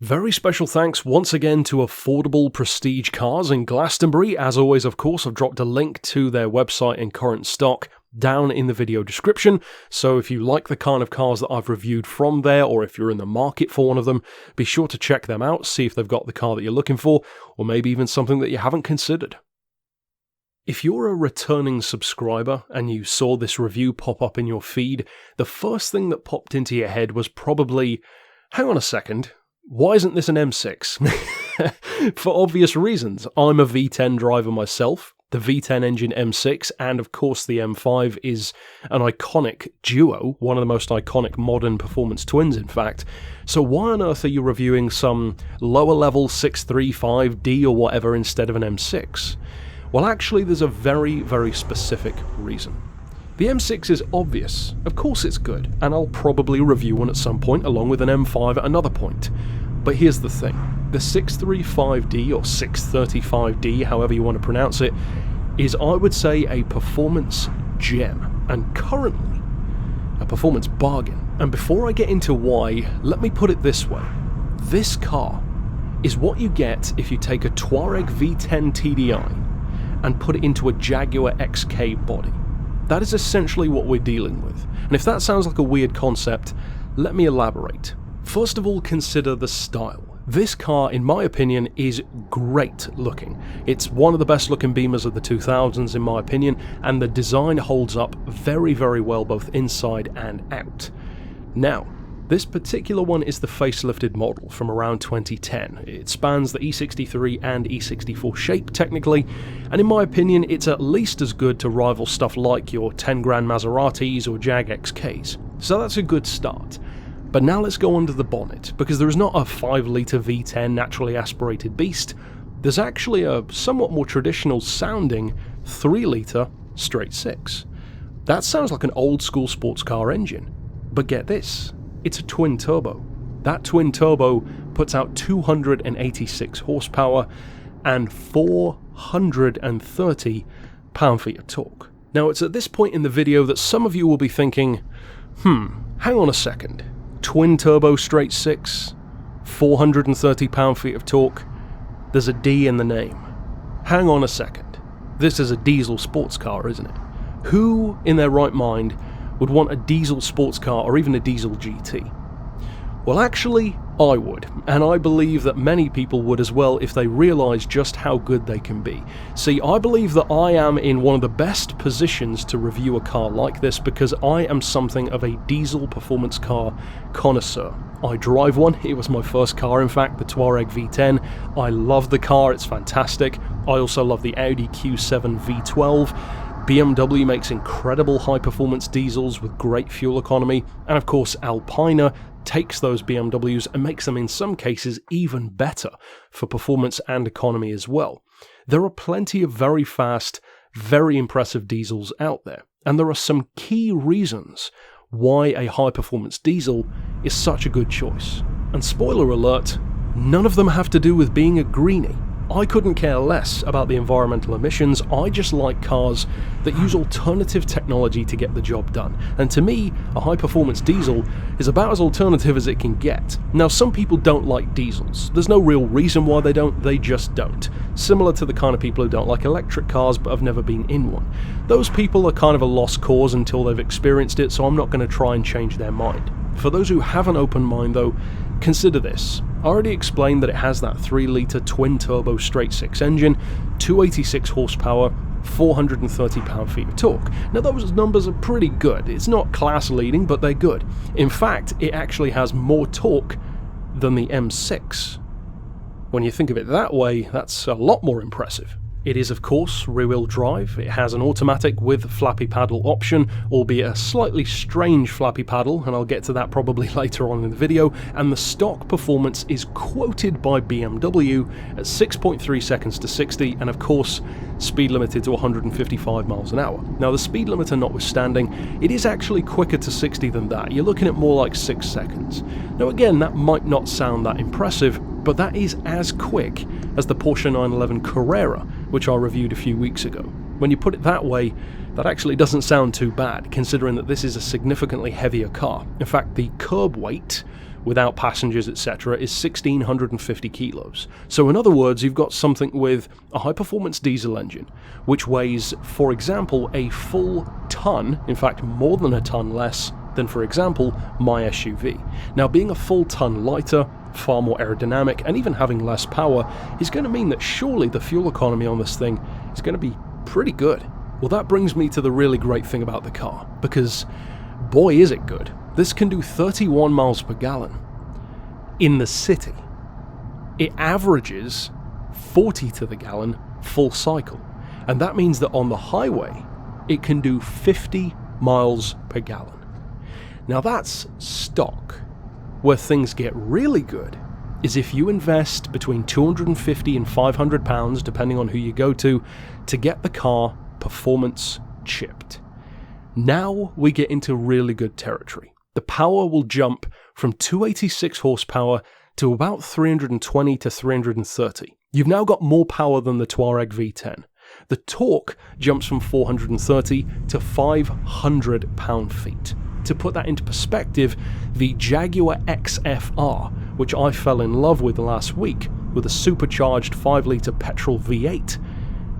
Very special thanks once again to Affordable Prestige Cars in Glastonbury. As always, of course, I've dropped a link to their website and current stock down in the video description, so if you like the kind of cars that I've reviewed from there, or if you're in the market for one of them, be sure to check them out, see if they've got the car that you're looking for, or maybe even something that you haven't considered. If you're a returning subscriber and you saw this review pop up in your feed, the first thing that popped into your head was probably, hang on a second, why isn't this an M6? For obvious reasons. I'm a V10 driver myself. The V10 engine M6 and of course the M5 is an iconic duo, one of the most iconic modern performance twins in fact. So why on earth are you reviewing some lower level 635d or whatever instead of an M6? Well, actually there's a very, very specific reason. The M6 is obvious, of course it's good, and I'll probably review one at some point along with an M5 at another point. But here's the thing, the 635d or 635d, however you want to pronounce it, is I would say a performance gem, and currently a performance bargain. And before I get into why, let me put it this way, this car is what you get if you take a Touareg V10 TDI and put it into a Jaguar XK body. That is essentially what we're dealing with. And if that sounds like a weird concept, let me elaborate. First of all, consider the style. This car, in my opinion, is great looking. It's one of the best looking Beamers of the 2000s in my opinion, and the design holds up very, very well both inside and out. Now, this particular one is the facelifted model from around 2010. It spans the E63 and E64 shape technically, and in my opinion it's at least as good to rival stuff like your 10 grand Maseratis or Jag XKs. So that's a good start. But now let's go under the bonnet, because there is not a 5-litre V10 naturally aspirated beast, there's actually a somewhat more traditional sounding 3-litre straight 6. That sounds like an old school sports car engine, but get this. It's a twin turbo. That twin turbo puts out 286 horsepower and 430 pound-feet of torque. Now it's at this point in the video that some of you will be thinking, hang on a second, twin turbo straight 6, 430 pound-feet of torque, there's a D in the name. Hang on a second, this is a diesel sports car, isn't it? Who in their right mind would want a diesel sports car or even a diesel GT? Well, actually, I would, and I believe that many people would as well if they realise just how good they can be. See, I believe that I am in one of the best positions to review a car like this because I am something of a diesel performance car connoisseur. I drive one, it was my first car in fact, the Touareg V10. I love the car, it's fantastic. I also love the Audi Q7 V12. BMW makes incredible high-performance diesels with great fuel economy, and of course Alpina takes those BMWs and makes them in some cases even better for performance and economy as well. There are plenty of very fast, very impressive diesels out there, and there are some key reasons why a high-performance diesel is such a good choice. And spoiler alert, none of them have to do with being a greenie. I couldn't care less about the environmental emissions, I just like cars that use alternative technology to get the job done. And to me, a high-performance diesel is about as alternative as it can get. Now, some people don't like diesels. There's no real reason why they don't, they just don't. Similar to the kind of people who don't like electric cars but have never been in one. Those people are kind of a lost cause until they've experienced it, so I'm not going to try and change their mind. For those who have an open mind though, consider this. I already explained that it has that 3-litre twin-turbo straight-6 engine, 286 horsepower, 430 pound-feet of torque. Now those numbers are pretty good. It's not class-leading, but they're good. In fact, it actually has more torque than the M6. When you think of it that way, that's a lot more impressive. It is of course rear-wheel drive, it has an automatic with flappy paddle option, albeit a slightly strange flappy paddle, and I'll get to that probably later on in the video, and the stock performance is quoted by BMW at 6.3 seconds to 60, and of course speed limited to 155 miles an hour. Now the speed limiter notwithstanding, it is actually quicker to 60 than that, you're looking at more like 6 seconds. Now again, that might not sound that impressive, but that is as quick as the Porsche 911 Carrera, which I reviewed a few weeks ago. When you put it that way, that actually doesn't sound too bad, considering that this is a significantly heavier car. In fact, the curb weight without passengers, etc., is 1,650 kilos. So in other words, you've got something with a high-performance diesel engine, which weighs, for example, a full ton, in fact more than a ton less than, for example, my SUV. Now, being a full ton lighter, far more aerodynamic, and even having less power is going to mean that surely the fuel economy on this thing is going to be pretty good. Well, that brings me to the really great thing about the car, because boy is it good. This can do 31 miles per gallon in the city. It averages 40 to the gallon full cycle, and that means that on the highway it can do 50 miles per gallon. Now that's stock. Where things get really good is if you invest between 250 and 500 pounds, depending on who you go to get the car performance chipped. Now we get into really good territory. The power will jump from 286 horsepower to about 320 to 330. You've now got more power than the Touareg V10. The torque jumps from 430 to 500 pound-feet. To put that into perspective, the Jaguar XFR, which I fell in love with last week with a supercharged 5-litre petrol V8,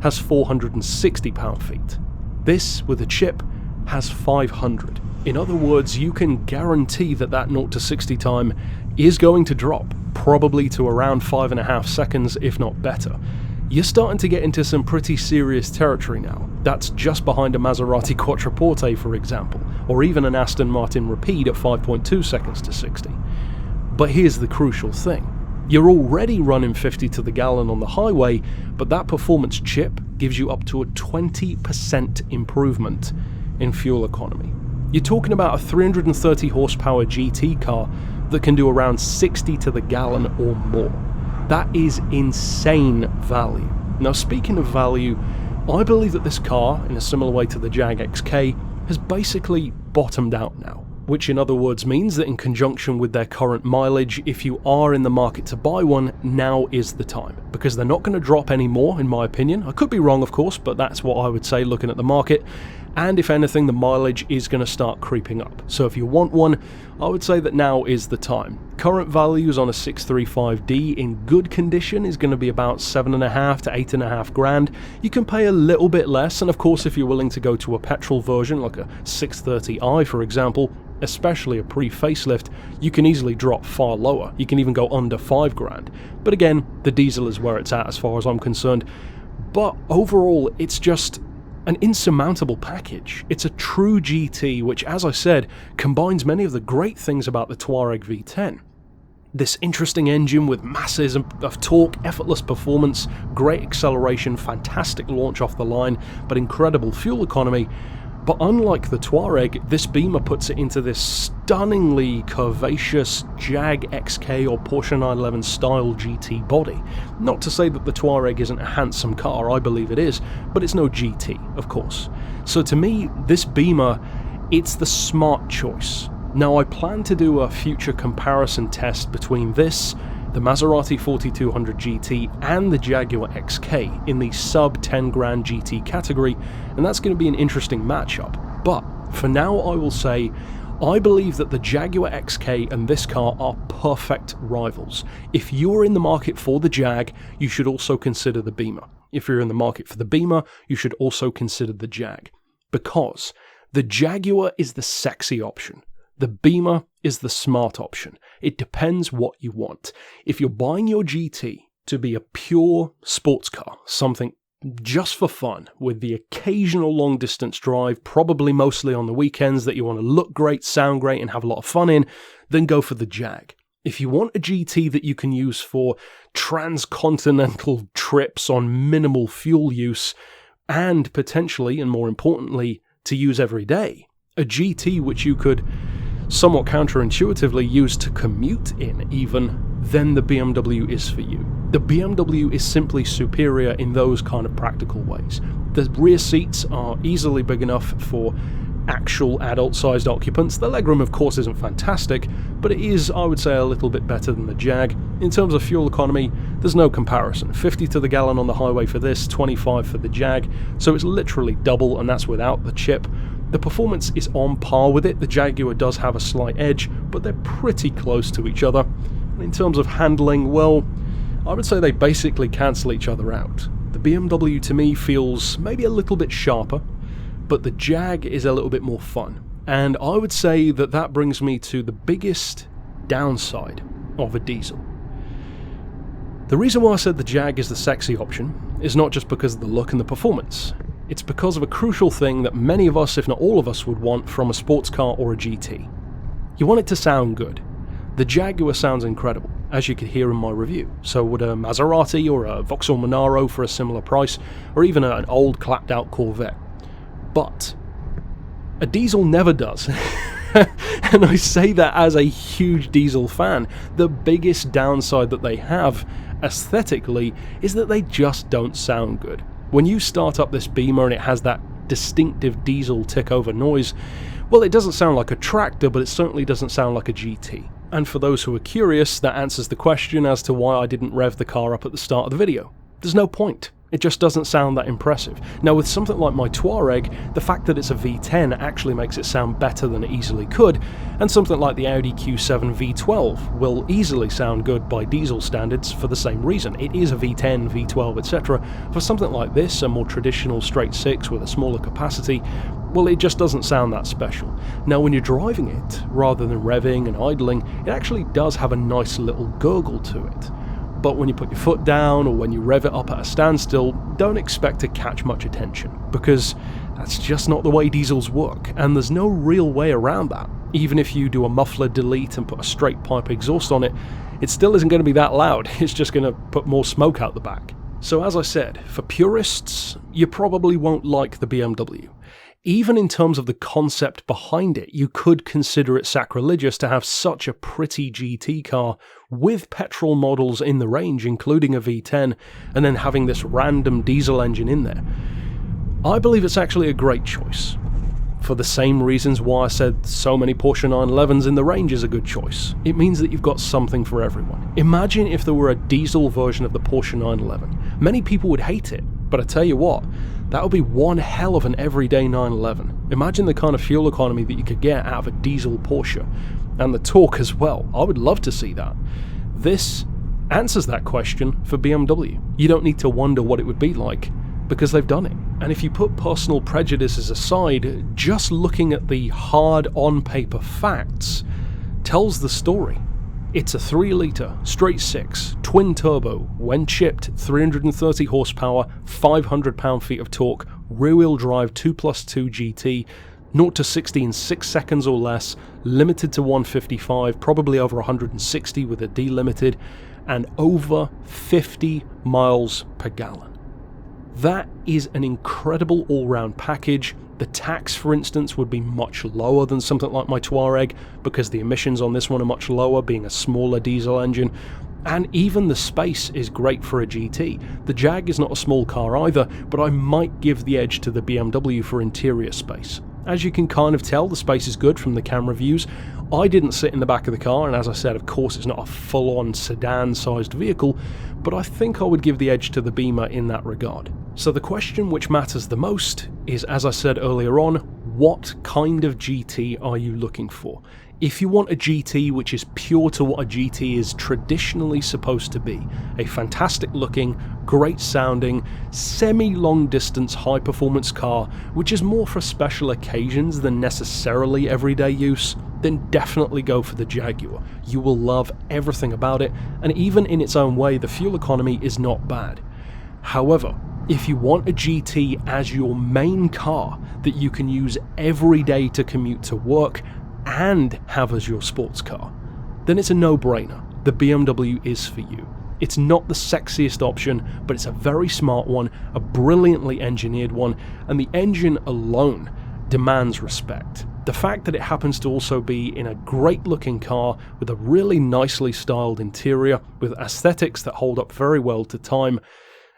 has 460 pound-feet. This, with a chip, has 500. In other words, you can guarantee that 0 to 60 time is going to drop, probably to around 5.5 seconds, if not better. You're starting to get into some pretty serious territory now. That's just behind a Maserati Quattroporte, for example, or even an Aston Martin Rapide at 5.2 seconds to 60. But here's the crucial thing. You're already running 50 to the gallon on the highway, but that performance chip gives you up to a 20% improvement in fuel economy. You're talking about a 330 horsepower GT car that can do around 60 to the gallon or more. That is insane value. Now, speaking of value, I believe that this car, in a similar way to the Jag XK, has basically bottomed out now, which in other words means that in conjunction with their current mileage, if you are in the market to buy one, now is the time, because they're not going to drop any more, in my opinion. I could be wrong, of course, but that's what I would say looking at the market. And if anything, the mileage is going to start creeping up. So if you want one, I would say that now is the time. Current values on a 635d in good condition is going to be about 7.5 to 8.5 grand. You can pay a little bit less, and of course if you're willing to go to a petrol version like a 630i for example, especially a pre-facelift, you can easily drop far lower. You can even go under 5 grand. But again, the diesel is where it's at as far as I'm concerned. But overall, it's just an insurmountable package. It's a true GT, which, as I said, combines many of the great things about the Touareg V10. This interesting engine with masses of torque, effortless performance, great acceleration, fantastic launch off the line, but incredible fuel economy. But unlike the Touareg, this Beamer puts it into this stunningly curvaceous Jag XK or Porsche 911 style GT body. Not to say that the Touareg isn't a handsome car, I believe it is, but it's no GT, of course. So to me, this Beamer, it's the smart choice. Now I plan to do a future comparison test between this, the Maserati 4200 GT and the Jaguar XK in the sub 10 grand GT category, and that's going to be an interesting matchup. But for now I will say, I believe that the Jaguar XK and this car are perfect rivals. If you're in the market for the Jag, you should also consider the Beamer. If you're in the market for the Beamer, you should also consider the Jag. Because the Jaguar is the sexy option. The Beamer is the smart option. It depends what you want. If you're buying your GT to be a pure sports car, something just for fun, with the occasional long distance drive, probably mostly on the weekends that you want to look great, sound great, and have a lot of fun in, then go for the Jag. If you want a GT that you can use for transcontinental trips on minimal fuel use, and potentially, and more importantly, to use every day, a GT which you could somewhat counterintuitively used to commute in even, then the BMW is for you. The BMW is simply superior in those kind of practical ways. The rear seats are easily big enough for actual adult-sized occupants. The legroom, of course, isn't fantastic, but it is, I would say, a little bit better than the Jag. In terms of fuel economy, there's no comparison. 50 to the gallon on the highway for this, 25 for the Jag, so it's literally double, and that's without the chip. The performance is on par with it. The Jaguar does have a slight edge, but they're pretty close to each other. And in terms of handling, well, I would say they basically cancel each other out. The BMW to me feels maybe a little bit sharper, but the Jag is a little bit more fun. And I would say that that brings me to the biggest downside of a diesel. The reason why I said the Jag is the sexy option is not just because of the look and the performance. It's because of a crucial thing that many of us, if not all of us, would want from a sports car or a GT. You want it to sound good. The Jaguar sounds incredible, as you could hear in my review. So would a Maserati or a Vauxhall Monaro for a similar price, or even an old clapped out Corvette. But a diesel never does. And I say that as a huge diesel fan. The biggest downside that they have, aesthetically, is that they just don't sound good. When you start up this Beamer and it has that distinctive diesel tick-over noise, well, it doesn't sound like a tractor, but it certainly doesn't sound like a GT. And for those who are curious, that answers the question as to why I didn't rev the car up at the start of the video. There's no point. It just doesn't sound that impressive. Now with something like my Touareg, the fact that it's a V10 actually makes it sound better than it easily could, and something like the Audi Q7 V12 will easily sound good by diesel standards for the same reason. It is a V10, V12, etc. For something like this, a more traditional straight 6 with a smaller capacity, well, it just doesn't sound that special. Now when you're driving it, rather than revving and idling, it actually does have a nice little gurgle to it. But when you put your foot down or when you rev it up at a standstill, don't expect to catch much attention, because that's just not the way diesels work, and there's no real way around that. Even if you do a muffler delete and put a straight pipe exhaust on it, it still isn't going to be that loud, it's just going to put more smoke out the back. So as I said, for purists, you probably won't like the BMW. Even in terms of the concept behind it, you could consider it sacrilegious to have such a pretty GT car with petrol models in the range, including a V10, and then having this random diesel engine in there. I believe it's actually a great choice, for the same reasons why I said so many Porsche 911s in the range is a good choice. It means that you've got something for everyone. Imagine if there were a diesel version of the Porsche 911. Many people would hate it, but I tell you what, that would be one hell of an everyday 911. Imagine the kind of fuel economy that you could get out of a diesel Porsche. And the torque as well. I would love to see that. This answers that question for BMW. You don't need to wonder what it would be like, because they've done it. And if you put personal prejudices aside, just looking at the hard on-paper facts tells the story. It's a 3-litre, straight 6, twin-turbo, when chipped, 330 horsepower, 500 pound-feet of torque, rear-wheel drive 2+2 GT, 0 to 60 in 6 seconds or less, limited to 155, probably over 160 with a delimited, and over 50 miles per gallon. That is an incredible all-round package. The tax, for instance, would be much lower than something like my Touareg, because the emissions on this one are much lower, being a smaller diesel engine. And even the space is great for a GT. The Jag is not a small car either, but I might give the edge to the BMW for interior space. As you can kind of tell, the space is good from the camera views. I didn't sit in the back of the car, and as I said, of course it's not a full-on sedan-sized vehicle, but I think I would give the edge to the Beamer in that regard. So the question which matters the most is, as I said earlier on, what kind of GT are you looking for? If you want a GT which is pure to what a GT is traditionally supposed to be, a fantastic looking, great sounding, semi-long distance high performance car which is more for special occasions than necessarily everyday use, then definitely go for the Jaguar. You will love everything about it, and even in its own way the fuel economy is not bad. However, if you want a GT as your main car that you can use every day to commute to work and have as your sports car, then it's a no-brainer. The BMW is for you. It's not the sexiest option, but it's a very smart one, a brilliantly engineered one, and the engine alone demands respect. The fact that it happens to also be in a great-looking car with a really nicely styled interior, with aesthetics that hold up very well to time,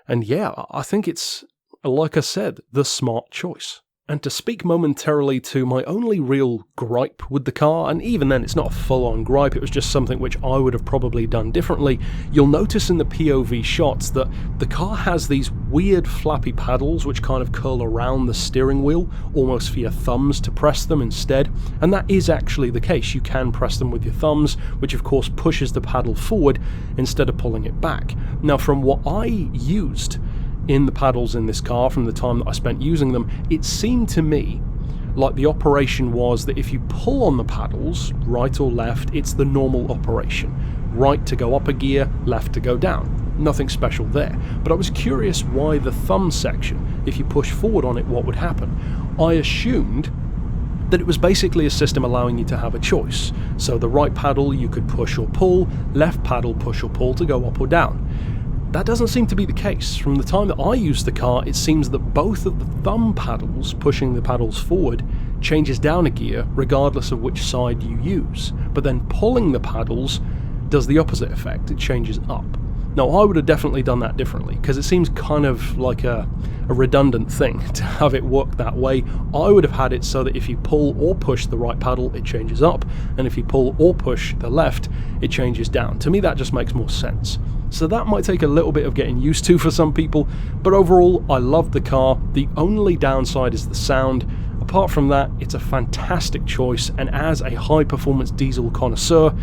and yeah, I think it's, like I said, the smart choice. And to speak momentarily to my only real gripe with the car, and even then it's not a full-on gripe, it was just something which I would have probably done differently, you'll notice in the POV shots that the car has these weird flappy paddles which kind of curl around the steering wheel, almost for your thumbs to press them instead, and that is actually the case. You can press them with your thumbs, which of course pushes the paddle forward instead of pulling it back. Now, from what I used in the paddles in this car, from the time that I spent using them, it seemed to me like the operation was that if you pull on the paddles, right or left, it's the normal operation. Right to go up a gear, left to go down. Nothing special there. But I was curious why the thumb section, if you push forward on it, what would happen? I assumed that it was basically a system allowing you to have a choice. So the right paddle you could push or pull, left paddle push or pull to go up or down. That doesn't seem to be the case. From the time that I used the car, it seems that both of the thumb paddles, pushing the paddles forward, changes down a gear regardless of which side you use. But then pulling the paddles does the opposite effect, it changes up. Now, I would have definitely done that differently, because it seems kind of like a redundant thing to have it work that way. I would have had it so that if you pull or push the right paddle, it changes up, and if you pull or push the left, it changes down. To me, that just makes more sense. So that might take a little bit of getting used to for some people, but overall, I love the car. The only downside is the sound. Apart from that, it's a fantastic choice, and as a high-performance diesel connoisseur,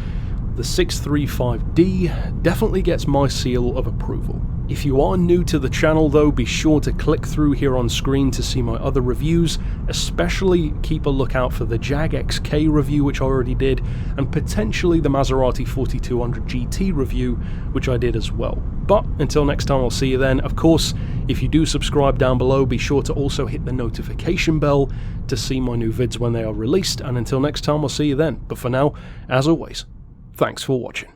the 635d definitely gets my seal of approval. If you are new to the channel though, be sure to click through here on screen to see my other reviews, especially keep a lookout for the Jag XK review, which I already did, and potentially the Maserati 4200 GT review, which I did as well. But until next time, I'll see you then. Of course, if you do subscribe down below, be sure to also hit the notification bell to see my new vids when they are released, and until next time, I'll see you then. But for now, as always, thanks for watching.